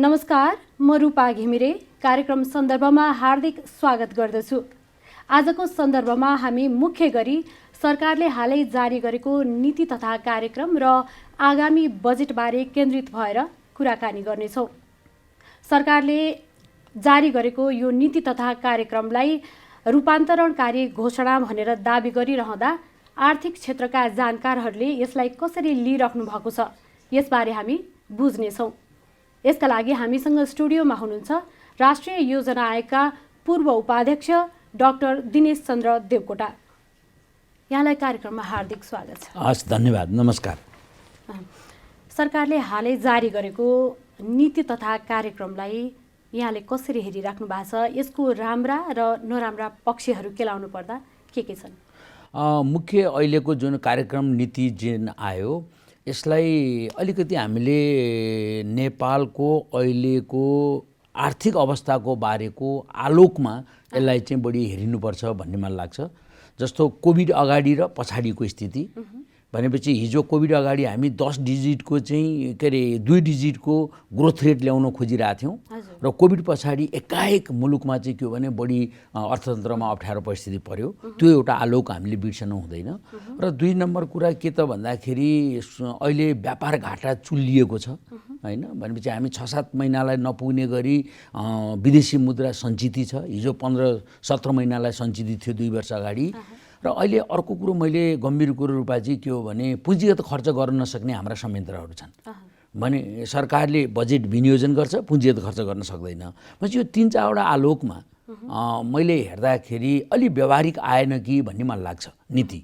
नमस्कार, म रूपा घिमिरे कार्यक्रम सन्दर्भमा हार्दिक स्वागत गर्दछु। आजको सन्दर्भमा हामी मुख्य गरी सरकारले हालै जारी गरेको नीति तथा कार्यक्रम र आगामी बजेटबारे केन्द्रित भएर कुराकानी गर्नेछौँ। सरकारले जारी गरेको यो नीति तथा कार्यक्रमलाई रूपान्तरणकारी घोषणा भनेर दाबी गरिरहँदा आर्थिक क्षेत्रका जानकारहरूले यसलाई कसरी लिइराख्नु भएको छ, यसबारे हामी बुझ्नेछौँ। यसका लागि हामीसँग स्टुडियोमा हुनुहुन्छ राष्ट्रिय योजना आयोगका पूर्व उपाध्यक्ष डाक्टर दिनेश चन्द्र देवकोटा। यहाँलाई कार्यक्रममा हार्दिक स्वागत छ। हस्, धन्यवाद। नमस्कार। सरकारले हालै जारी गरेको नीति तथा कार्यक्रमलाई यहाँले कसरी हेरिराख्नु भएको छ? यसको राम्रा र नराम्रा पक्षहरू केलाउनु पर्दा के छन्? मुख्य अहिलेको जुन कार्यक्रम नीति जुन आयो, यसलाई अलिकति हामीले नेपालको अहिलेको आर्थिक अवस्थाको बारेको आलोकमा यसलाई चाहिँ बढी हेरिनुपर्छ भन्ने मलाई लाग्छ। जस्तो कोभिड अगाडि र पछाडिको स्थिति भनेपछि हिजो कोभिड अगाडि हामी 10 डिजिटको चाहिँ के अरे 2 डिजिटको ग्रोथ रेट ल्याउन खोजिरहेको थियौँ र कोभिड पछाडि एकाएक मुलुकमा चाहिँ के हो भने बढी अर्थतन्त्रमा अप्ठ्यारो परिस्थिति पर्यो। त्यो एउटा आलोक हामीले बिर्सनु हुँदैन। र 2 नम्बर कुरा के त भन्दाखेरि अहिले व्यापार घाटा चुलिएको छ हैन। भनेपछि हामी 6-7 महिनालाई नपुग्ने गरी विदेशी मुद्रा सञ्चित छ। हिजो 15-17 महिनालाई सञ्चित थियो 2 वर्ष अगाडि। र अहिले अर्को कुरो मैले गम्भीर कुरो रूपाजी के हो भने पुँजीगत खर्च गर्न नसक्ने हाम्रा संयन्त्रहरू छन् भने सरकारले बजेट विनियोजन गर्छ, पुँजीगत खर्च गर्न सक्दैन। भनेपछि यो 3-4वटा आलोकमा मैले हेर्दाखेरि अलि व्यावहारिक आएन कि भन्ने मलाई लाग्छ नीति,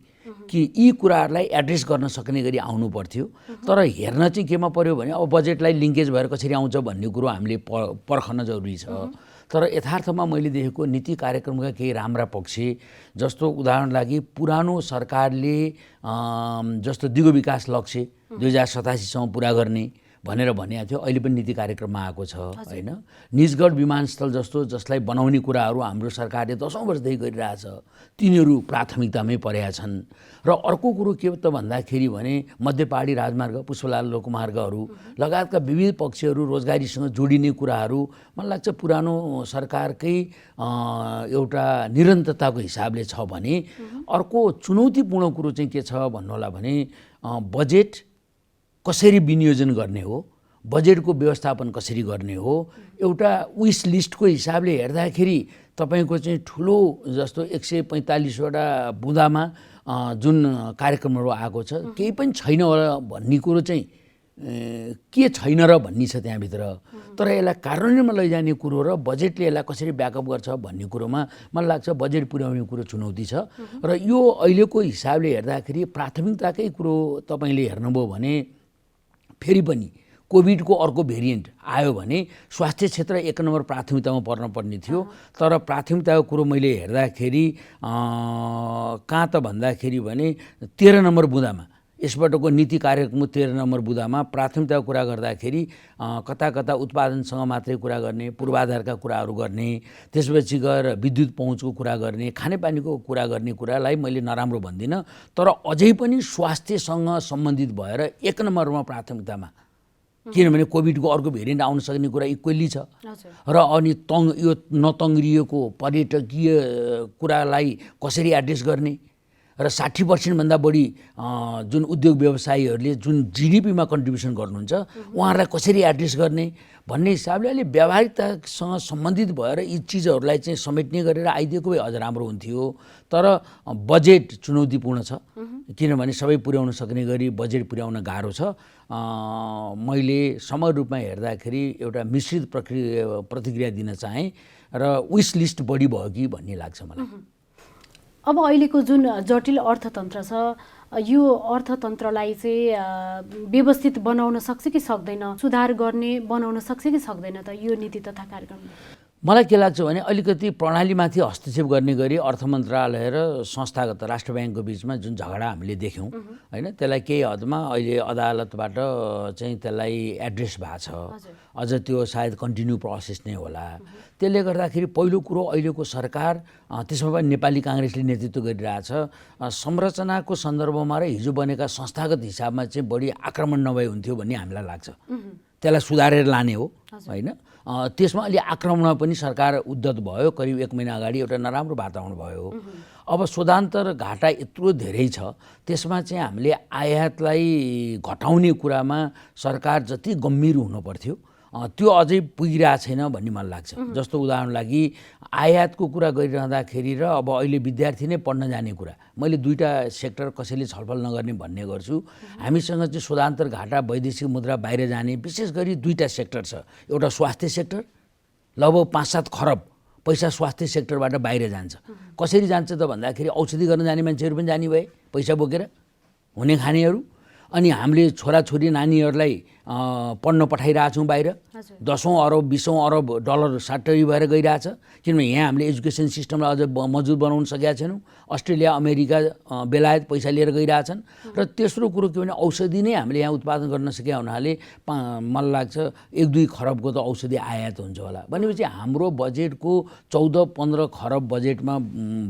कि यी कुराहरूलाई एड्रेस गर्न सक्ने गरी आउनु पर्थ्यो। तर हेर्न चाहिँ केमा पर्यो भने अब बजेटलाई लिङ्केज भएर कसरी आउँछ भन्ने कुरो हामीले पर्खन जरुरी छ। तर यथार्थमा मैले देखेको नीति कार्यक्रमका केही राम्रा पक्ष, जस्तो उदाहरण लागि पुरानो सरकारले जस्तो दिगो विकास लक्ष्य 2087 सम्म पुरा गर्ने भनेर भनेको थियो, अहिले पनि नीति कार्यक्रममा आएको छ हैन। निजगढ विमानस्थल जस्तो जसलाई बनाउने कुराहरू हाम्रो सरकारले 10औं वर्षदेखि गरिरहेछ, तिनीहरू प्राथमिकतामै परेका छन्। र अर्को कुरो के त भन्दाखेरि भने मध्य पहाडी राजमार्ग, पुष्पलाल लोकमार्गहरू लगायतका विविध पक्षहरू रोजगारीसँग जोडिने कुराहरू मलाई लाग्छ पुरानो सरकारकै एउटा निरन्तरताको हिसाबले छ भने। अर्को चुनौतीपूर्ण कुरो चाहिँ के छ भन्नुहोला भने बजेट कसरी विनियोजन गर्ने हो, बजेटको व्यवस्थापन कसरी गर्ने हो। एउटा विश लिस्टको हिसाबले हेर्दाखेरि तपाईको चाहिँ ठुलो जस्तो 145वटा बुँदामा जुन कार्यक्रमहरू आएको छ, केही पनि छैन भन्ने कुरो चाहिँ के छैन र भन्ने छ त्यहाँभित्र। तर यसलाई कार्यान्वयनमा लैजाने कुरो र बजेटले यसलाई कसरी ब्याकअप गर्छ भन्ने कुरोमा मलाई लाग्छ बजेट पुर्याउने कुरो चुनौती छ। र यो अहिलेको हिसाबले हेर्दाखेरि प्राथमिकताकै कुरो तपाईँले हेर्नुभयो भने फेरि पनि कोभिडको अर्को भेरिएन्ट आयो भने स्वास्थ्य क्षेत्र 1 नम्बर प्राथमिकतामा पर्न पर्ने थियो। तर प्राथमिकताको कुरो मैले हेर्दाखेरि कहाँ त भन्दाखेरि भने 13 नम्बर बुँदामा, यसपटकको नीति कार्यक्रमको 13 नम्बर बुँदामा प्राथमिकताको कुरा गर्दाखेरि कता कता उत्पादनसँग मात्रै कुरा गर्ने, पूर्वाधारका कुराहरू गर्ने, त्यसपछि गएर विद्युत पहुँचको कुरा गर्ने, खानेपानीको कुरा गर्ने कुरालाई मैले नराम्रो भन्दिनँ। तर अझै पनि स्वास्थ्यसँग सम्बन्धित भएर 1 नम्बरमा प्राथमिकतामा, किनभने कोभिडको अर्को भेरिएन्ट आउन सक्ने कुरा इक्वली छ। र अनि यो नतङ्ग्रिएको पर्यटकीय कुरालाई कसरी एड्रेस गर्ने र 60% भन्दा बढी जुन उद्योग व्यवसायीहरूले जुन जिडिपीमा कन्ट्रिब्युसन गर्नुहुन्छ उहाँहरूलाई कसरी एड्रेस गर्ने भन्ने हिसाबले अलि व्यावहारिकतासँग सम्बन्धित भएर यी चिजहरूलाई चाहिँ समेट्ने गरेर आइदिएको भए अझ राम्रो हुन्थ्यो। तर बजेट चुनौतीपूर्ण छ, किनभने सबै पुर्याउन सक्ने गरी बजेट पुर्याउन गाह्रो छ। मैले समग्र रूपमा हेर्दाखेरि एउटा मिश्रित प्रतिक्रिया दिन चाहेँ र विश लिस्ट बढी भयो कि भन्ने लाग्छ मलाई। अब अहिलेको जुन जटिल अर्थतन्त्र छ, यो अर्थतन्त्रलाई चाहिँ व्यवस्थित बनाउन सक्छ कि सक्दैन, सुधार गर्ने बनाउन सक्छ कि सक्दैन त यो नीति तथा कार्यक्रम? मलाई के लाग्छ भने अलिकति प्रणालीमाथि हस्तक्षेप गर्ने गरी अर्थ मन्त्रालय र संस्थागत राष्ट्र ब्याङ्कको बिचमा जुन झगडा हामीले देख्यौँ हैन, त्यसलाई केही हदमा अहिले अदालतबाट चाहिँ त्यसलाई एड्रेस भएको छ। अझ त्यो सायद कन्टिन्यू प्रोसेस नै होला। त्यसले गर्दाखेरि पहिलो कुरो अहिलेको सरकार, त्यसमा पनि नेपाली काङ्ग्रेसले नेतृत्व गरिरहेछ, संरचनाको सन्दर्भमा र हिजो बनेका संस्थागत हिसाबमा चाहिँ बढी आक्रमण नभए हुन्थ्यो भन्ने हामीलाई लाग्छ। त्यसलाई सुधारेर लाने हो होइन। त्यसमा अलि आक्रमणमा पनि सरकार उद्धत भयो। करिब 1 महिना अगाडि एउटा नराम्रो वातावरण भयो। अब शोधान्तर घाटा यत्रो धेरै छ, त्यसमा चाहिँ हामीले आयातलाई घटाउने कुरामा सरकार जति गम्भीर हुनुपर्थ्यो त्यो अझै पुगिरहेको छैन भन्ने मलाई लाग्छ। जस्तो उदाहरण लागि आयातको कुरा गरिरहँदाखेरि र अब अहिले विद्यार्थी नै पढ्न जाने कुरा, मैले दुईटा सेक्टर कसैले छलफल नगर्ने भन्ने गर्छु। हामीसँग चाहिँ शोधान्तर घाटा वैदेशिक मुद्रा बाहिर जाने विशेष गरी दुईटा सेक्टर छ। एउटा स्वास्थ्य सेक्टर, लगभग 5-7 खरब पैसा स्वास्थ्य सेक्टरबाट बाहिर जान्छ। कसरी जान्छ त भन्दाखेरि औषधि गर्न जाने मान्छेहरू पनि जाने भए पैसा बोकेर, हुने खानेहरू। अनि हामीले छोराछोरी नानीहरूलाई पढ्न पठाइरहेछौँ बाहिर। 10औं अरब 20औं अरब डलर साटरी भएर गइरहेछ, किनभने यहाँ हामीले एजुकेसन सिस्टमलाई अझ मजबुत बनाउन सकेका छैनौँ। अस्ट्रेलिया, अमेरिका, बेलायत पैसा लिएर गइरहेछन्। र तेस्रो कुरो के भने औषधि नै हामीले यहाँ उत्पादन गर्न सकेका हुनाले मलाई लाग्छ 1-2 खरबको त औषधि आयात हुन्छ होला। भनेपछि हाम्रो बजेटको 14-15 खरब बजेटमा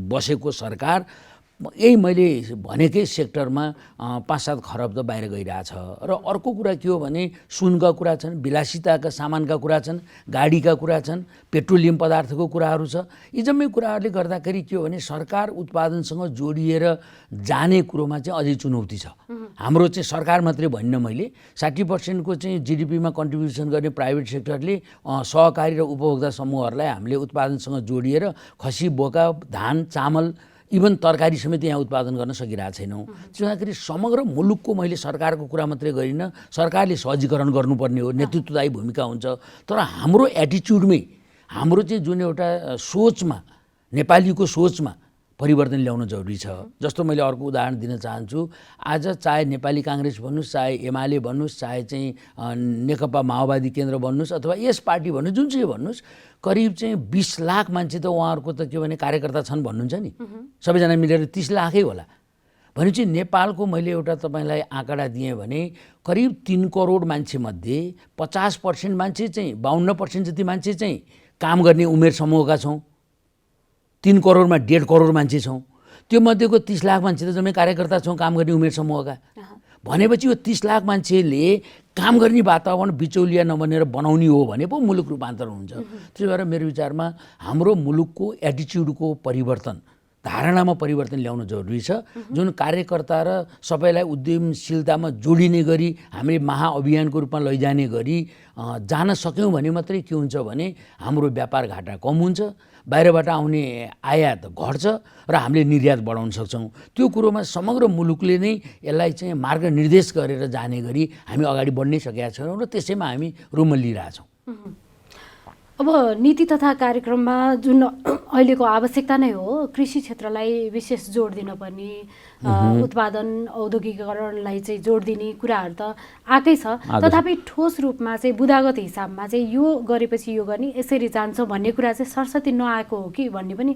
बसेको सरकार यही मैले भनेकै सेक्टरमा 5-7 खरब त बाहिर गइरहेछ। र अर्को कुरा के हो भने सुनका कुरा छन्, विलासिताका सामानका कुरा छन्, गाडीका कुरा छन्, पेट्रोलियम पदार्थको कुराहरू छ। यी जम्मै कुराहरूले गर्दाखेरि के हो भने सरकार उत्पादनसँग जोडिएर जाने कुरोमा चाहिँ अझै चुनौती छ। हाम्रो चाहिँ सरकार मात्रै भन्न, मैले 60% चाहिँ जिडिपीमा कन्ट्रिब्युसन गर्ने प्राइभेट सेक्टरले सहकारी र उपभोक्ता समूहहरूलाई हामीले उत्पादनसँग जोडिएर खसी, बोका, धान, चामल, इभन तरकारी समेत यहाँ उत्पादन गर्न सकिरहेको छैनौँ। त्यसो हुँदाखेरि समग्र मुलुकको मैले सरकारको कुरा मात्रै गरिनँ, सरकारले सहजीकरण गर्नुपर्ने हो, नेतृत्वदायी भूमिका हुन्छ। तर हाम्रो एटिच्युडमै, हाम्रो चाहिँ जुन एउटा सोचमा, नेपालीको सोचमा परिवर्तन ल्याउन जरुरी छ। जस्तो मैले अर्को उदाहरण दिन चाहन्छु। आज चाहे नेपाली काङ्ग्रेस भन्नुहोस्, चाहे एमाले भन्नुहोस्, चाहे चाहिँ नेकपा माओवादी केन्द्र भन्नुहोस्, अथवा यस पार्टी भन्नुहोस्, जुन चाहिँ भन्नुहोस्, करिब चाहिँ 20 लाख मान्छे त उहाँहरूको त के भने कार्यकर्ता छन् भन्नुहुन्छ नि। सबैजना मिलेर 30 लाखै होला। भनेपछि नेपालको मैले एउटा तपाईँलाई आँकडा दिएँ भने करिब 3 करोड मान्छेमध्ये 50% मान्छे चाहिँ 52% जति मान्छे चाहिँ काम गर्ने उमेर समूहका छौँ। 3 करोडमा 1.5 करोड मान्छे छौँ। त्यो मध्येको 30 लाख मान्छे त जम्मै कार्यकर्ता छौँ, काम गर्ने उमेर समूहका। भनेपछि यो 30 लाख मान्छेले काम गर्ने वातावरण बिचौलिया नबनेर बनाउने हो भने पो मुलुक रूपान्तरण हुन्छ। त्यसो भएर मेरो विचारमा हाम्रो मुलुकको एटिच्युडको परिवर्तन, धारणामा परिवर्तन ल्याउन जरुरी छ। जुन कार्यकर्ता र सबैलाई उद्यमशीलतामा जोडिने गरी हामीले महाअभियानको रूपमा लैजाने गरी जान सक्यौँ भने मात्रै के हुन्छ भने हाम्रो व्यापार घाटा कम हुन्छ, बाहिरबाट आउने आयात घट्छ र हामीले निर्यात बढाउन सक्छौँ। त्यो कुरोमा समग्र मुलुकले नै यसलाई चाहिँ मार्गनिर्देश गरेर जाने गरी हामी अगाडि बढ्नै सकेका छैनौँ र त्यसैमा हामी रुमल्लिरहेछौँ। अब नीति तथा कार्यक्रममा जुन अहिलेको आवश्यकता नै हो, कृषि क्षेत्रलाई विशेष जोड दिनुपर्ने, उत्पादन औद्योगिकीकरणलाई चाहिँ जोड दिने कुराहरू त आएकै छ। तथापि ठोस रूपमा चाहिँ बुदागत हिसाबमा चाहिँ यो गरेपछि यो गर्ने, यसरी जान्छ भन्ने कुरा चाहिँ सरसती नआएको हो कि भन्ने पनि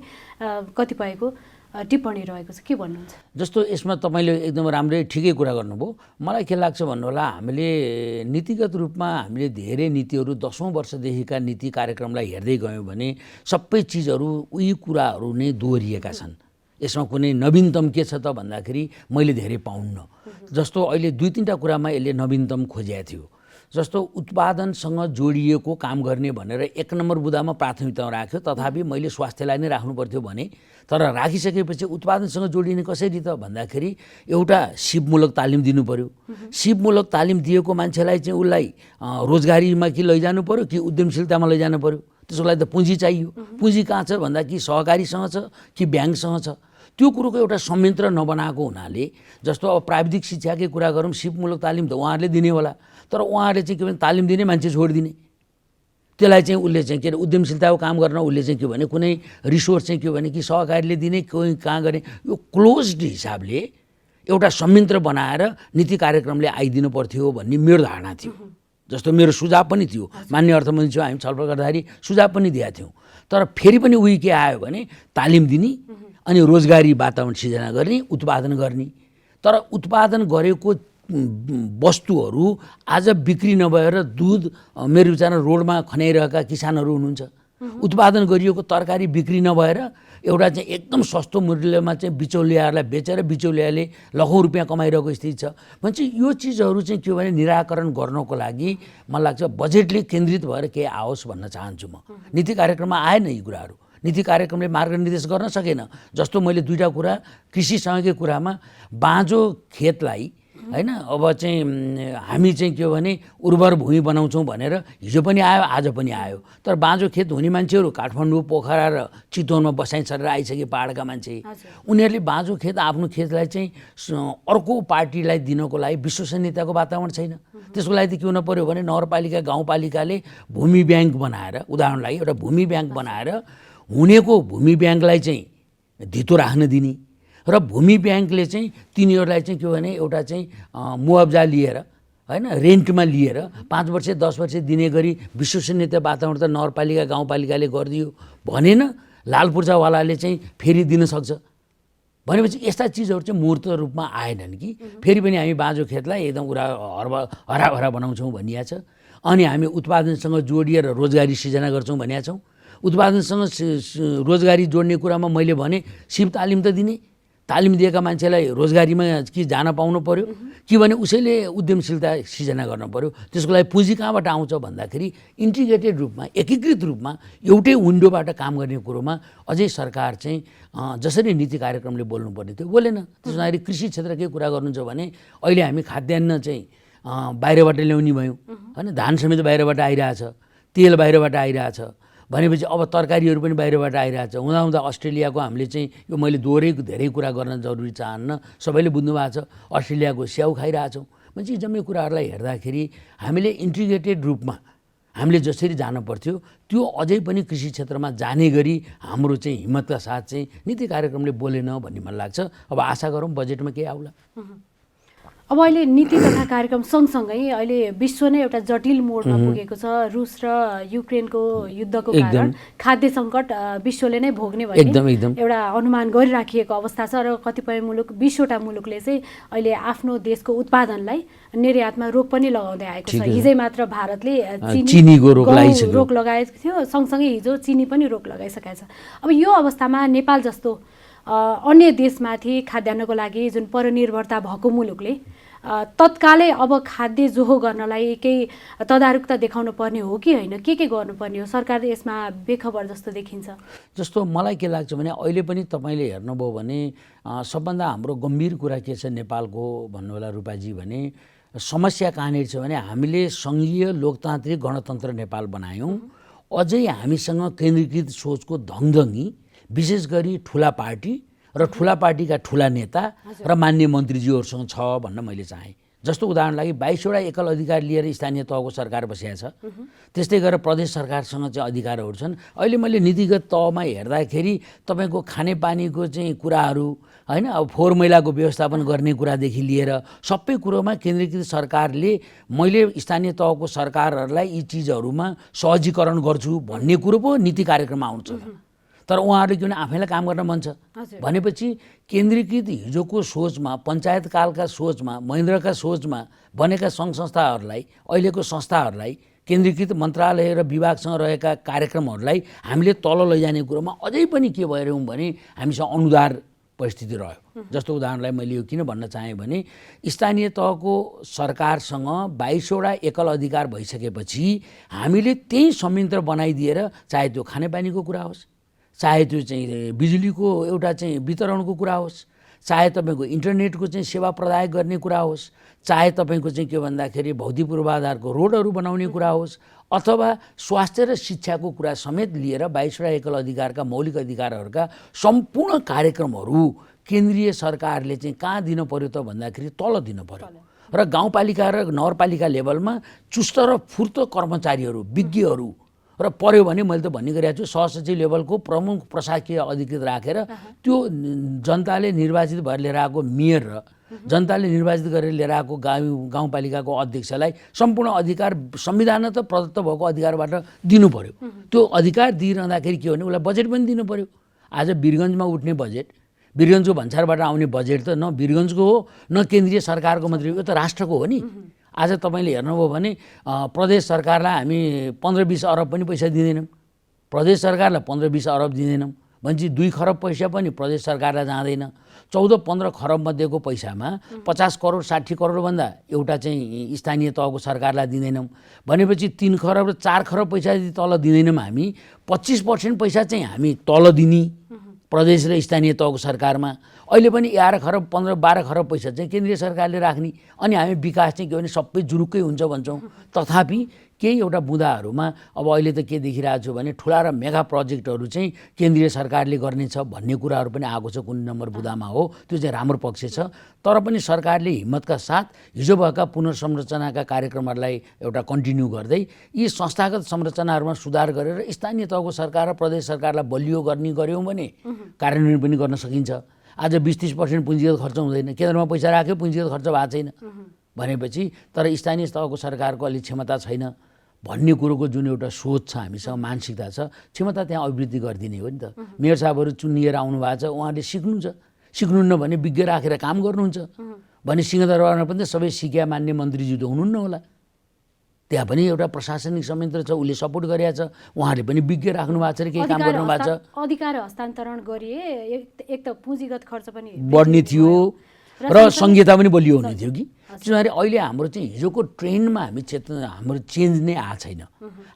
कतिपयको टिप्पणी रहेको छ। के भन्नुहुन्छ? जस्तो यसमा तपाईँले एकदम राम्रै ठिकै कुरा गर्नुभयो। मलाई के लाग्छ भन्नु होला, हामीले नीतिगत रूपमा हामीले धेरै नीतिहरू 10औं वर्षदेखिका नीति कार्यक्रमलाई हेर्दै गयौँ भने सबै चिजहरू उही कुराहरू नै दोहोरिएका छन्। यसमा कुनै नवीनतम के छ त भन्दाखेरि मैले धेरै पाउन्न। जस्तो अहिले 2-3टा कुरामा यसले नवीनतम खोजेको थियो। जस्तो उत्पादनसँग जोडिएको काम गर्ने भनेर 1 नम्बर बुदामा प्राथमिकता राख्यो, तथापि मैले स्वास्थ्यलाई नै राख्नु पर्थ्यो भने, तर राखिसकेपछि उत्पादनसँग जोडिने कसरी त भन्दाखेरि एउटा सिपमूलक तालिम दिनु पर्यो। सिपमूलक तालिम दिएको मान्छेलाई चाहिँ उसलाई रोजगारीमा कि लैजानु पर्यो कि उद्यमशीलतामा लैजानु पर्यो। त्यसको लागि त पुँजी चाहियो। पुँजी कहाँ छ भन्दा कि सहकारीसँग छ कि ब्याङ्कसँग छ। त्यो कुरोको एउटा संयन्त्र नबनाएको हुनाले, जस्तो अब प्राविधिक शिक्षाकै कुरा गरौँ, सिपमूलक तालिम त उहाँहरूले दिने होला, तर उहाँहरूले चाहिँ के भने तालिम दिने मान्छे छोडिदिने। त्यसलाई चाहिँ उसले चाहिँ के अरे उद्यमशीलताको काम गर्न उसले चाहिँ के भने कुनै रिसोर्स चाहिँ के भने कि सहकारीले दिने, कोही कहाँ गर्ने, यो क्लोज्ड हिसाबले एउटा संयन्त्र बनाएर नीति कार्यक्रमले आइदिनु पर्थ्यो भन्ने मेरो धारणा थियो। जस्तो मेरो सुझाव पनि थियो, मान्य अर्थमन्त्री हामी छलफल गर्दाखेरि सुझाव पनि दिएका थियौँ। तर फेरि पनि उही के आयो भने तालिम दिने अनि रोजगारी वातावरण सिर्जना गर्ने, उत्पादन गर्ने। तर उत्पादन गरेको वस्तुहरू आज बिक्री नभएर दुध मेरो विचारमा रोडमा खनाइरहेका किसानहरू हुनुहुन्छ। उत्पादन गरिएको तरकारी बिक्री नभएर एउटा चाहिँ एकदम सस्तो मूल्यमा चाहिँ बिचौलियाहरूलाई बेचेर बिचौलियाले लाखौँ रुपियाँ कमाइरहेको स्थिति छ भने यो चिजहरू चाहिँ के भने निराकरण गर्नको लागि मलाई लाग्छ बजेटले केन्द्रित भएर केही आओस् भन्न चाहन्छु म। नीति कार्यक्रममा आएन यी कुराहरू, नीति कार्यक्रमले मार्गनिर्देश गर्न सकेन। जस्तो मैले दुईवटा कुरा कृषिसँगकै कुरामा बाँझो खेतलाई हैन अब चाहिँ हामी चाहिँ के भने उर्वर भूमि बनाउँछौँ भनेर हिजो पनि आयो आज पनि आयो, तर बाँझो खेत हुने मान्छेहरू काठमाडौँ पोखरा र चितवनमा बसाइ सरेर आइसके पहाडका मान्छे उनीहरूले बाँझो खेत आफ्नो खेतलाई चाहिँ अर्को पार्टीलाई दिनको लागि विश्वसनीयताको वातावरण छैन। त्यसको लागि त के हुन पर्यो भने नगरपालिका गाउँपालिकाले भूमि ब्याङ्क बनाएर, उदाहरणलाई एउटा भूमि ब्याङ्क बनाएर हुनेको भूमि ब्याङ्कलाई चाहिँ धितो राख्न दिने र भूमि ब्याङ्कले चाहिँ तिनीहरूलाई चाहिँ के भने एउटा चाहिँ मुआब्जा लिएर हैन रेन्टमा लिएर 5 वर्ष 10 वर्ष दिने गरी विश्वसनीयता वातावरण त नगरपालिका गाउँपालिकाले गरिदियो भनेन लाल पूर्जावालाले चाहिँ फेरि दिन सक्छ भनेपछि यस्ता चिजहरू चाहिँ मूर्त रूपमा आएनन् कि फेरि पनि हामी बाँझो खेतलाई एकदम हराभरा बनाउँछौँ भनिया छ। अनि हामी उत्पादनसँग जोडिएर रोजगारी सिर्जना गर्छौँ भनिया छौँ। उत्पादनसँग रोजगारी जोड्ने कुरामा मैले भने सिप तालिम त दिने, तालिम दिएका मान्छेलाई रोजगारीमा कि जान पाउनु पर्यो कि भने उसैले उद्यमशीलता सिर्जना गर्न पर्यो। त्यसको लागि पुँजी कहाँबाट आउँछ भन्दाखेरि इन्टिग्रेटेड रूपमा एकीकृत रूपमा एउटै विन्डोबाट काम गर्ने कुरोमा अझै सरकार चाहिँ जसरी नीति कार्यक्रमले बोल्नुपर्ने थियो बोलेन। त्यसो हुँदाखेरि कृषि क्षेत्रकै कुरा गर्नुहुन्छ भने अहिले हामी खाद्यान्न चाहिँ बाहिरबाट ल्याउने भयौँ हैन, धान समेत बाहिरबाट आइरहेछ, तेल बाहिरबाट आइरहेछ भनेपछि अब तरकारीहरू पनि बाहिरबाट आइरहेछ। हुँदा अस्ट्रेलियाको हामीले चाहिँ यो मैले धेरै कुरा गर्न जरुरी चाहन्न, सबैले बुझ्नु भएको छ अस्ट्रेलियाको स्याउ खाइरहेछौँ। भनेपछि जम्मै कुराहरूलाई हेर्दाखेरि हामीले इन्टिग्रेटेड रूपमा हामीले जसरी जानु पर्थ्यो त्यो अझै पनि कृषि क्षेत्रमा जाने गरी हाम्रो चाहिँ हिम्मतका साथ चाहिँ नीति कार्यक्रमले बोलेन भन्ने मलाई लाग्छ। अब आशा गरौँ बजेटमा केही आउला। अब अहिले नीति तथा कार्यक्रम सँगसँगै अहिले विश्व नै एउटा जटिल मोडमा पुगेको छ। रुस र युक्रेनको युद्धको कारण खाद्य सङ्कट विश्वले नै भोग्ने भन्ने एउटा अनुमान गरिराखिएको अवस्था छ र कतिपय मुलुक 20वटा मुलुकले चाहिँ अहिले आफ्नो देशको उत्पादनलाई निर्यातमा रोक पनि लगाउँदै आएको छ। हिजै मात्र भारतले चिनीको रोक लगाएको थियो, सँगसँगै हिजो चिनी पनि रोक लगाइसकेको छ। अब यो अवस्थामा नेपाल जस्तो अन्य देशमाथि खाद्यान्नको लागि जुन परनिर्भरता भएको मुलुकले तत्कालै अब खाद्य जोहो गर्नलाई केही तदारुकता देखाउनु पर्ने हो कि होइन, के गर्नुपर्ने हो? सरकारले यसमा बेखबर जस्तो देखिन्छ। जस्तो मलाई के लाग्छ भने अहिले पनि तपाईँले हेर्नुभयो भने सबभन्दा हाम्रो गम्भीर कुरा के छ नेपालको भन्नु होला रूपाजी भने समस्या कहाँनिर छ भने हामीले सङ्घीय लोकतान्त्रिक गणतन्त्र नेपाल बनायौँ, अझै हामीसँग केन्द्रीकृत सोचको धङधङी विशेष गरी ठुला पार्टी र ठुला पार्टीका ठुला नेता र मान्य मन्त्रीज्यूहरूसँग छ भन्न मैले चाहेँ। जस्तो उदाहरण लागि 22वटा एकल अधिकार लिएर स्थानीय तहको सरकार बसेको छ, त्यस्तै गरेर प्रदेश सरकारसँग चाहिँ अधिकारहरू छन्। अहिले मैले नीतिगत तहमा हेर्दाखेरि तपाईँको खानेपानीको चाहिँ कुराहरू हैन, अब फोहोर मैलाको व्यवस्थापन गर्ने कुरादेखि लिएर सबै कुरोमा केन्द्रीकृत सरकारले मैले स्थानीय तहको सरकारहरूलाई यी चिजहरूमा सहजीकरण गर्छु भन्ने कुरो पो नीति कार्यक्रममा आउँछ। तर उहाँहरूले किन आफैलाई काम गर्न मन छ भनेपछि केन्द्रीकृत हिजोको सोचमा पञ्चायतकालका सोचमा महेन्द्रका सोचमा बनेका सङ्घ संस्थाहरूलाई अहिलेको संस्थाहरूलाई केन्द्रीकृत मन्त्रालय र विभागसँग रहेका कार्यक्रमहरूलाई हामीले तल लैजाने कुरोमा अझै पनि के भइरह्यौँ भने हामीसँग अनुदार परिस्थिति रह्यो। जस्तो उदाहरणलाई मैले यो किन भन्न चाहेँ भने स्थानीय तहको सरकारसँग 22वटा एकल अधिकार भइसकेपछि हामीले त्यही संयन्त्र बनाइदिएर चाहे त्यो खानेपानीको कुरा होस्, चाहे त्यो चाहिँ बिजुलीको एउटा चाहिँ वितरणको कुरा होस्, चाहे तपाईँको इन्टरनेटको चाहिँ सेवा प्रदान गर्ने कुरा होस्, चाहे तपाईँको चाहिँ के भन्दाखेरि भौतिक पूर्वाधारको रोडहरू बनाउने कुरा होस्, अथवा स्वास्थ्य र शिक्षाको कुरा समेत लिएर 22वटा एकल अधिकारका मौलिक अधिकारहरूका सम्पूर्ण कार्यक्रमहरू केन्द्रीय सरकारले चाहिँ कहाँ दिनु पर्यो त भन्दाखेरि तल दिनु पर्यो र गाउँपालिका र नगरपालिका लेभलमा चुस्त र फुर्त कर्मचारीहरू विज्ञहरू र पर्यो भने मैले त भन्ने गरिरहेको छु सहसचिव लेभलको प्रमुख प्रशासकीय अधिकृत राखेर त्यो जनताले निर्वाचित भएर लिएर आएको मेयर र जनताले निर्वाचित गरेर लिएर आएको गाउँपालिकाको अध्यक्षलाई सम्पूर्ण अधिकार संविधानमा त प्रदत्त भएको अधिकारबाट दिनु पर्यो। त्यो अधिकार दिइरहँदाखेरि के हो भने उसलाई बजेट पनि दिनु पर्यो। आज वीरगन्जमा उठ्ने बजेट, वीरगन्जको भन्सारबाट आउने बजेट त न वीरगन्जको हो न केन्द्रीय सरकारको मात्रै हो, यो त राष्ट्रको हो नि। आज तपाईँले हेर्नुभयो भने प्रदेश सरकारलाई हामी 15-20 अरब पनि पैसा दिँदैनौँ, प्रदेश सरकारलाई 15-20 अरब दिँदैनौँ भनेपछि 2 खरब पैसा पनि प्रदेश सरकारलाई जाँदैन। 14-15 खरब मध्येको पैसामा 50 करोड 60 करोडभन्दा एउटा चाहिँ स्थानीय तहको सरकारलाई दिँदैनौँ भनेपछि 3 खरब र 4 खरब पैसा यदि तल दिँदैनौँ हामी 25% पैसा चाहिँ हामी तल दिने प्रदेश र स्थानीय तहको सरकारमा। अहिले पनि 11 खरब 15-12 खरब पैसा चाहिँ केन्द्रीय सरकारले राख्ने अनि हामी विकास चाहिँ के भने सबै जुरुक्कै हुन्छ भन्छौँ। तथापि केही एउटा बुँदाहरूमा अब अहिले त के देखिरहेको छु भने ठुला र मेगा प्रोजेक्टहरू चाहिँ केन्द्रीय सरकारले गर्नेछ भन्ने कुराहरू पनि आएको छ कुन नम्बर बुँदामा हो, त्यो चाहिँ राम्रो पक्ष छ। तर पनि सरकारले हिम्मतका साथ हिजो भएका पुनर्संरचनाका कार्यक्रमहरूलाई एउटा कन्टिन्यू गर्दै यी संस्थागत संरचनाहरूमा सुधार गरेर स्थानीय तहको सरकार र प्रदेश सरकारलाई बलियो गर्ने गऱ्यौँ भने कार्यान्वयन पनि गर्न सकिन्छ। आज 20-30% पुँजीगत खर्च हुँदैन, केन्द्रमा पैसा राख्यो पुँजीगत खर्च भएको छैन भनेपछि तर स्थानीय तहको सरकारको अलि क्षमता छैन भन्ने कुरोको जुन एउटा सोच छ हामीसँग मानसिकता छ, क्षमता त्यहाँ अभिवृद्धि गरिदिने हो नि त। मेयर साहबहरू चुनिएर आउनु भएको छ, उहाँले सिक्नुहुन्न भने विज्ञ राखेर काम गर्नुहुन्छ भने सिंहदरबारमा पनि सबै सिक्या मान्ने मन्त्रीज्यू त हुनुहुन्न होला, त्यहाँ पनि एउटा प्रशासनिक संयन्त्र छ, उसले सपोर्ट गरेको छ, उहाँले पनि विज्ञ राख्नु भएको छ र केही काम गर्नु भएको छ। अधिकार हस्तान्तरण गरिए एक त पुँजीगत खर्च पनि बढ्ने थियो र संहिता पनि बलियो हुने थियो कि। त्यसमाले अहिले हाम्रो चाहिँ हिजोको ट्रेन्डमा हामी हाम्रो चेन्ज नै आएको छैन।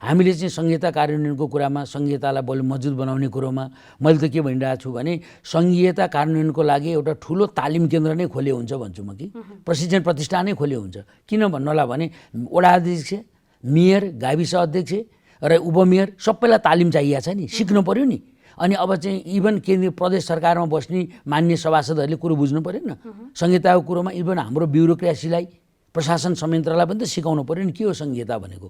हामीले चाहिँ संहिता कार्यान्वयनको कुरामा संहितालाई बलि मजबुत बनाउने कुरोमा मैले त के भनिरहेको छु भने संहिता कार्यान्वयनको लागि एउटा ठुलो तालिम केन्द्र नै खोले हुन्छ भन्छु म कि, प्रशिक्षण प्रतिष्ठानै खोले हुन्छ। किन भन्नुहोला भने वडा अध्यक्ष, मेयर, गाविस अध्यक्ष र उपमेयर सबैलाई तालिम चाहिएको छ नि, सिक्नु पर्यो नि। अनि अब चाहिँ इभन केन्द्रीय प्रदेश सरकारमा बस्ने मान्य सभासदहरूले कुरो बुझ्नु पऱ्यो नि, संहिताको कुरोमा इभन हाम्रो ब्युरोक्रेसीलाई प्रशासन संयन्त्रलाई पनि त सिकाउनु पऱ्यो नि के हो संहिता भनेको।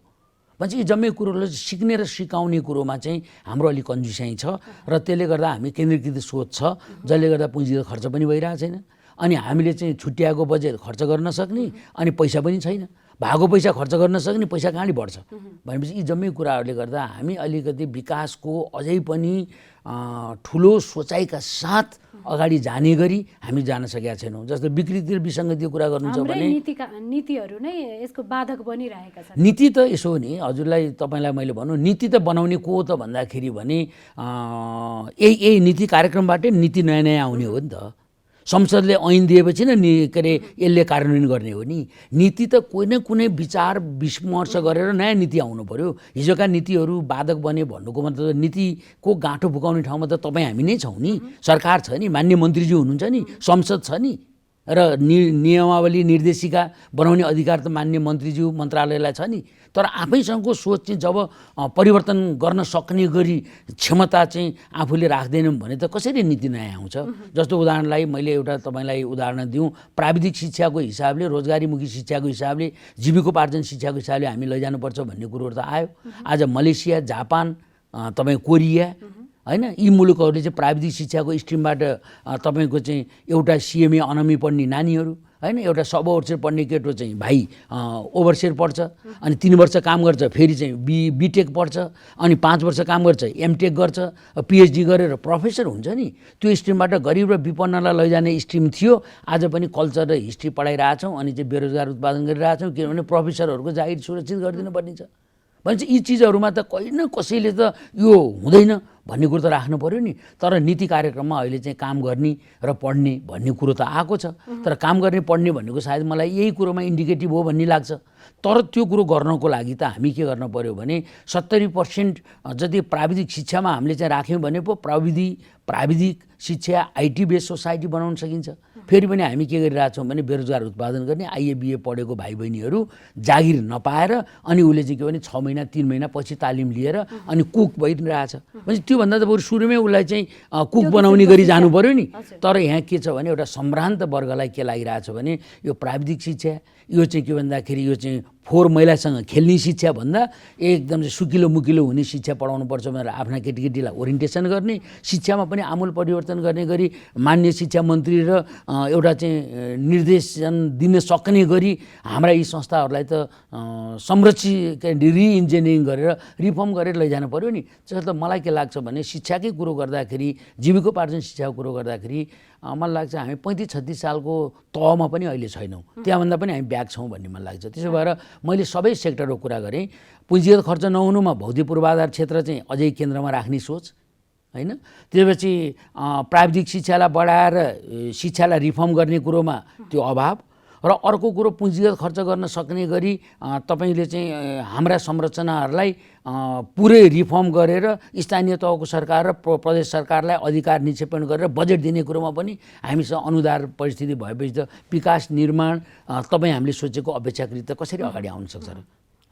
भन्छ यी जम्मै कुरोलाई सिक्ने र सिकाउने कुरोमा चाहिँ हाम्रो अलिक कन्जुसाइ छ र त्यसले गर्दा हामी केन्द्रीकृत सोच छ जसले गर्दा पुँजीगत खर्च पनि भइरहेको छैन अनि हामीले चाहिँ छुट्याएको बजेट खर्च गर्न सक्ने अनि पैसा पनि छैन, भएको पैसा खर्च गर्न सक्ने पैसा कहाँले बढ्छ भनेपछि यी जम्मै कुराहरूले गर्दा हामी अलिकति विकासको अझै पनि ठुलो सोचाइका साथ अगाडि जाने गरी हामी जान सकेका छैनौँ। जस्तो विकृति र विसङ्गतिको कुरा गर्नुहुन्छ भने नीतिहरू नै यसको बाधक बनिरहेका छन्। नीति त यसो हो नि, हजुरलाई तपाईँलाई मैले भनौँ नीति त बनाउने को हो त भन्दाखेरि भने यही नीति कार्यक्रमबाटै नीति नयाँ नयाँ आउने हो नि त। संसदले ऐन दिएपछि न के अरे यसले कार्यान्वयन गर्ने हो नि। नीति त कुनै न कुनै विचार विमर्श गरेर नयाँ नीति आउनु पर्यो। हिजोका नीतिहरू बाधक बने भन्नुको मतलब नीतिको गाँठो फुकाउने ठाउँमा त तपाईँ हामी नै छौँ नि, सरकार छ नि, मान्य मन्त्रीज्यू हुनुहुन्छ नि, संसद छ नि र नियमावली निर्देशिका बनाउने अधिकार त मान्य मन्त्रीज्यू मन्त्रालयलाई छ नि। तर आफैसँगको सोच चाहिँ जब परिवर्तन गर्न सक्ने गरी क्षमता चाहिँ आफूले राख्दैनौँ भने त कसरी नीति नयाँ आउँछ। जस्तो उदाहरणलाई मैले एउटा तपाईँलाई उदाहरण दिउँ, प्राविधिक शिक्षाको हिसाबले, रोजगारीमुखी शिक्षाको हिसाबले, जीविकोपार्जन शिक्षाको हिसाबले हामी लैजानुपर्छ भन्ने कुरोहरू त आयो। आज मलेसिया, जापान, तपाईँ कोरिया हैन, यी मुलुकहरूले चाहिँ प्राविधिक शिक्षाको स्ट्रिमबाट तपाईँको चाहिँ एउटा सिएमए अनमी पढ्ने नानीहरू हैन, एउटा सब ओभरसेयर पढ्ने केटो चाहिँ भाइ ओभरसेयर पढ्छ अनि 3 वर्ष काम गर्छ, फेरि चाहिँ बिटेक पढ्छ अनि 5 वर्ष काम गर्छ, एमटेक गर्छ, पिएचडी गरेर प्रोफेसर हुन्छ नि। त्यो स्ट्रिमबाट गरिब र विपन्नलाई लैजाने स्ट्रिम थियो, आज पनि कल्चर र हिस्ट्री पढाइरहेछौँ अनि चाहिँ बेरोजगार उत्पादन गरिरहेछौँ किनभने प्रोफेसरहरूको जागिर सुरक्षित गरिदिनु पर्ने छ। भनेपछि यी चिजहरूमा त कहीँ न कसैले त यो हुँदैन भन्ने कुरो त राख्नु पर्यो नि। तर नीति कार्यक्रममा अहिले चाहिँ काम गर्ने र पढ्ने भन्ने कुरो त आएको छ, तर काम गर्ने पढ्ने भन्नेको सायद मलाई यही कुरोमा इन्डिकेटिभ हो भन्ने लाग्छ। तर त्यो कुरो गर्नको लागि त हामी के गर्न पर्यो भने 70% जति प्राविधिक शिक्षामा हामीले चाहिँ राख्यौँ भने पो प्राविधिक शिक्षा आइटी बेस्ड सोसाइटी बनाउन सकिन्छ। फेरि पनि हामी के गरिरहेछौँ भने बेरोजगार उत्पादन गर्ने आइए बिए पढेको भाइ बहिनीहरू जागिर नपाएर अनि उसले चाहिँ के भने 6 महिना 3 महिना पछि तालिम लिएर अनि कुक भइरहेछ। भने त्योभन्दा त बरु सुरुमै उसलाई चाहिँ कुक बनाउने गरी जानु पर्यो नि। तर यहाँ के छ भने एउटा सम्भ्रान्त वर्गलाई के लागिरहेछ भने यो प्राविधिक शिक्षा यो चाहिँ के भन्दाखेरि यो चाहिँ फोहोर मैलासँग खेल्ने शिक्षा भन्दा एकदम चाहिँ सुकिलो मुकिलो हुने शिक्षा पढाउनुपर्छ भनेर आफ्ना केटीकेटीलाई ओरिएन्टेसन गर्ने, शिक्षामा पनि आमूल परिवर्तन गर्ने गरी मान्य शिक्षा मन्त्री र एउटा चाहिँ निर्देशन दिन सक्ने गरी हाम्रा यी संस्थाहरूलाई त संरक्षित रिइन्जिनियरिङ गरेर रिफर्म गरेर लैजानु पर्यो नि। त्यसर्थ मलाई के लाग्छ भने शिक्षाकै कुरो गर्दाखेरि, जीविकोपार्जन शिक्षाको कुरो गर्दाखेरि मलाई लाग्छ हामी 35-36 सालको तहमा पनि अहिले छैनौँ, त्यहाँभन्दा पनि हामी ब्याक छौँ भन्ने मलाई लाग्छ। त्यसो भएर मैले सबै सेक्टरको कुरा गरेँ। पुँजीगत खर्च नहुनुमा भौतिक पूर्वाधार क्षेत्र चाहिँ अझै केन्द्रमा राख्ने सोच हैन। त्यसपछि प्राविधिक शिक्षालाई बढाएर शिक्षालाई रिफर्म गर्ने कुरोमा त्यो अभाव, र अर्को कुरो पुँजीगत खर्च गर्न सक्ने गरी तपाईले चाहिँ हाम्रा संरचनाहरूलाई पुरै रिफर्म गरेर स्थानीय तहको सरकार र प्रदेश सरकारलाई अधिकार निक्षेपण गरेर बजेट दिने कुरोमा पनि हामीसँग अनुदार परिस्थिति भएपछि त विकास निर्माण तपाईँ हामीले सोचेको अपेक्षाकृत कसरी अगाडि आउन सक्छ र?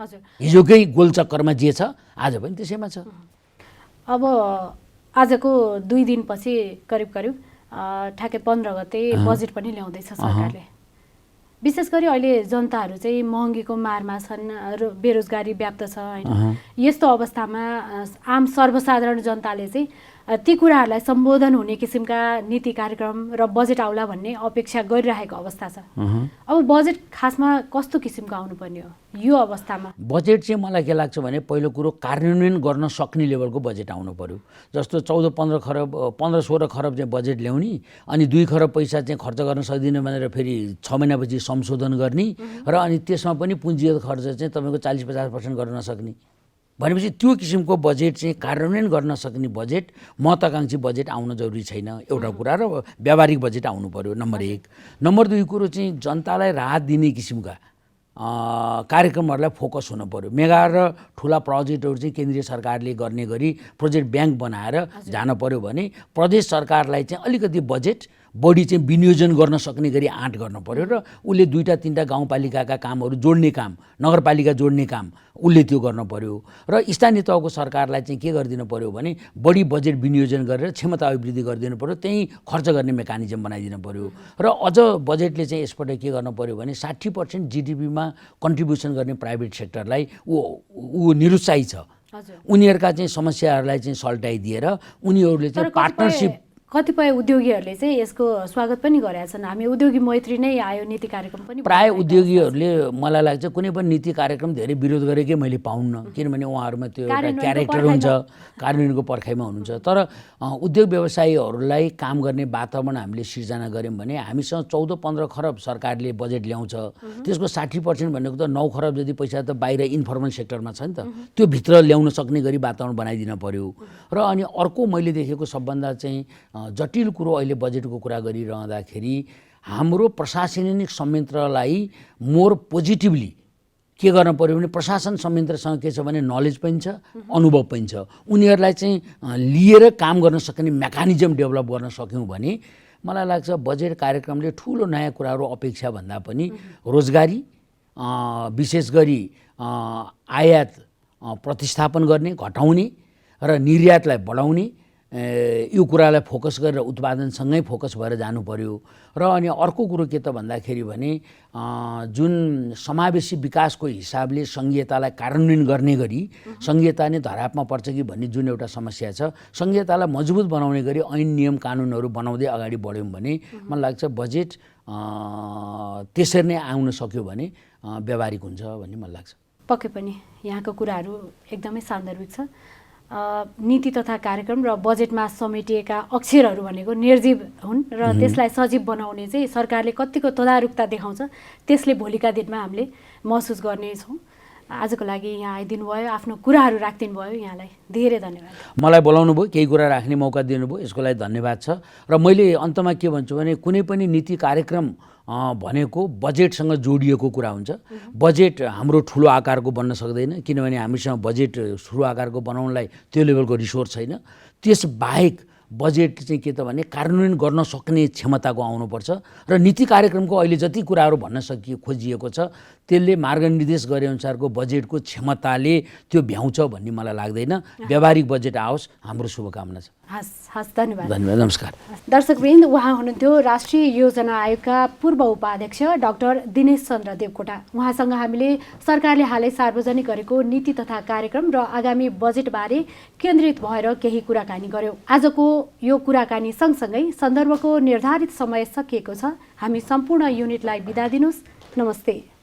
हजुर, हिजोकै गोलचक्करमा जे छ आज पनि त्यसैमा छ। अब आजको 2 दिनपछि करिब ठ्याक्कै 15 गते बजेट पनि ल्याउँदैछ सरकारले। विशेष गरी अहिले जनताहरू चाहिँ महँगीको मारमा छन् र बेरोजगारी व्याप्त छ हैन। यस्तो अवस्थामा आम सर्वसाधारण जनताले चाहिँ ती कुराहरूलाई सम्बोधन हुने किसिमका नीति कार्यक्रम र बजेट आउला भन्ने अपेक्षा गरिरहेको अवस्था छ। अब बजेट खासमा कस्तो किसिमको आउनुपर्ने हो यो अवस्थामा? बजेट चाहिँ मलाई के लाग्छ भने पहिलो कुरो कार्यान्वयन गर्न सक्ने लेभलको बजेट आउनु पर्यो। जस्तो 14-15 खरब 15-16 खरब चाहिँ बजेट ल्याउने, अनि 2 खरब पैसा चाहिँ खर्च गर्न सक्दिनँ भनेर फेरि 6 महिनापछि संशोधन गर्ने, र अनि त्यसमा पनि पुँजीगत खर्च चाहिँ तपाईँको 40-50% गर्न नसक्ने भनेपछि त्यो किसिमको बजेट चाहिँ कार्यान्वयन गर्न सक्ने बजेट, महत्त्वाकांक्षी बजेट आउन जरुरी छैन एउटा कुरा, र व्यावहारिक बजेट आउनु पर्यो नम्बर 1। नम्बर 2 कुरो चाहिँ जनतालाई राहत दिने किसिमका कार्यक्रमहरूलाई फोकस हुनु पर्यो। मेगा र ठुला प्रोजेक्टहरू चाहिँ केन्द्रीय सरकारले गर्ने गरी प्रोजेक्ट ब्याङ्क बनाएर जान पर्यो भने प्रदेश सरकारलाई चाहिँ अलिकति बजेट बढी चाहिँ विनियोजन गर्न सक्ने गरी आँट गर्न पर्यो, र उसले 2-3 गाउँपालिकाका कामहरू जोड्ने काम, नगरपालिका जोड्ने काम उसले त्यो गर्न पर्यो। र स्थानीय तहको सरकारलाई चाहिँ के गरिदिनु पर्यो भने बढी बजेट विनियोजन गरेर क्षमता अभिवृद्धि गरिदिनु पर्यो, त्यही खर्च गर्ने मेकानिजम बनाइदिनु पर्यो। र अझ बजेटले चाहिँ यसपल्ट के गर्न पर्यो भने 60% जिडिपीमा कन्ट्रिब्युसन गर्ने प्राइभेट सेक्टरलाई ऊ निरुत्साहित छ। उनीहरूका चाहिँ समस्याहरूलाई चाहिँ सल्टाइदिएर उनीहरूले चाहिँ पार्टनरसिप, कतिपय उद्योगीहरूले चाहिँ यसको स्वागत पनि गरेका छन्। हामी उद्योगी मैत्री नै आयो नीति कार्यक्रम पनि। प्राय उद्योगीहरूले मलाई लाग्छ कुनै पनि नीति कार्यक्रम धेरै विरोध गरेकै मैले पाउन्न, किनभने उहाँहरूमा त्यो एउटा क्यारेक्टर हुन्छ, कार्यान्वयनको पर्खाइमा हुनुहुन्छ। तर उद्योग व्यवसायीहरूलाई काम गर्ने वातावरण हामीले सिर्जना गऱ्यौँ भने हामीसँग 14-15 खरब सरकारले बजेट ल्याउँछ, त्यसको 60% भनेको त 9 खरब जति पैसा त बाहिर इन्फर्मल सेक्टरमा छ नि त, त्यो भित्र ल्याउन सक्ने गरी वातावरण बनाइदिन पर्यो। र अनि अर्को मैले देखेको सबभन्दा चाहिँ जटिल कुरो अहिले बजेटको कुरा गरिरहँदाखेरि हाम्रो प्रशासनिक संयन्त्रलाई मोर पोजिटिभली के गर्न पर्यो भने प्रशासन संयन्त्रसँग के छ भने नलेज पनि छ, अनुभव पनि छ, उनीहरूलाई चाहिँ लिएर काम गर्न सक्ने मेकानिजम डेभलप गर्न सक्यौँ भने मलाई लाग्छ बजेट कार्यक्रमले ठुलो नयाँ कुराहरू अपेक्षा भन्दा पनि रोजगारी, विशेष गरी आयात प्रतिस्थापन गर्ने, घटाउने र निर्यातलाई बढाउने, यो कुरालाई फोकस गरेर उत्पादनसँगै फोकस भएर जानु पर्यो। र अनि अर्को कुरो के त भन्दाखेरि भने जुन समावेशी विकासको हिसाबले सङ्घीयतालाई कार्यान्वयन गर्ने गरी सङ्घीयता नै धरापमा पर्छ कि भन्ने जुन एउटा समस्या छ, सङ्घीयतालाई मजबुत बनाउने गरी ऐन नियम कानुनहरू बनाउँदै अगाडि बढ्यौँ भने मलाई लाग्छ बजेट त्यसरी नै आउन सक्यो भने व्यावहारिक हुन्छ भन्ने मलाई लाग्छ। पक्कै पनि यहाँको कुराहरू एकदमै सान्दर्भिक छ। नीति तथा कार्यक्रम र बजेटमा समेटिएका अक्षरहरू भनेको निर्जीव हुन् र त्यसलाई सजीव बनाउने चाहिँ सरकारले कतिको तदारुकता देखाउँछ त्यसले भोलिका दिनमा हामीले महसुस गर्नेछौँ। आजको लागि यहाँ आइदिनु भयो, आफ्नो कुराहरू राखिदिनु भयो, यहाँलाई धेरै धन्यवाद। मलाई बोलाउनु भयो, केही कुरा राख्ने मौका दिनुभयो, यसको लागि धन्यवाद छ। र मैले अन्तमा के भन्छु भने कुनै पनि नीति कार्यक्रम भनेको बजेटसँग जोडिएको कुरा हुन्छ। बजेट हाम्रो ठुलो आकारको बन्न सक्दैन, किनभने हामीसँग बजेट ठुलो आकारको बनाउनलाई त्यो लेभलको रिसोर्स छैन। त्यसबाहेक बजेट चाहिँ के त भने कार्यान्वयन गर्न सक्ने क्षमताको आउनुपर्छ, र नीति कार्यक्रमको अहिले जति कुराहरू भन्न खोजिएको छ त्यसले मार्गनिर्देश गरे अनुसारको बजेटको क्षमताले त्यो भ्याउँछ भन्ने मलाई लाग्दैन। व्यावहारिक बजेट आओस्, हाम्रो शुभकामना छ। हस्, धन्यवाद। धन्यवाद, नमस्कार। दर्शकवृन्द, उहाँ हुनुहुन्थ्यो राष्ट्रिय योजना आयोगका पूर्व उपाध्यक्ष डाक्टर दिनेश चन्द्र देवकोटा। उहाँसँग हामीले सरकारले हालै सार्वजनिक गरेको नीति तथा कार्यक्रम र आगामी बजेटबारे केन्द्रित भएर केही कुराकानी गर्यौँ। आजको यो कुराकानी सँगसँगै सन्दर्भको निर्धारित समय सकिएको छ। हामी सम्पूर्ण युनिटलाई बिदा दिनुहोस्। नमस्ते।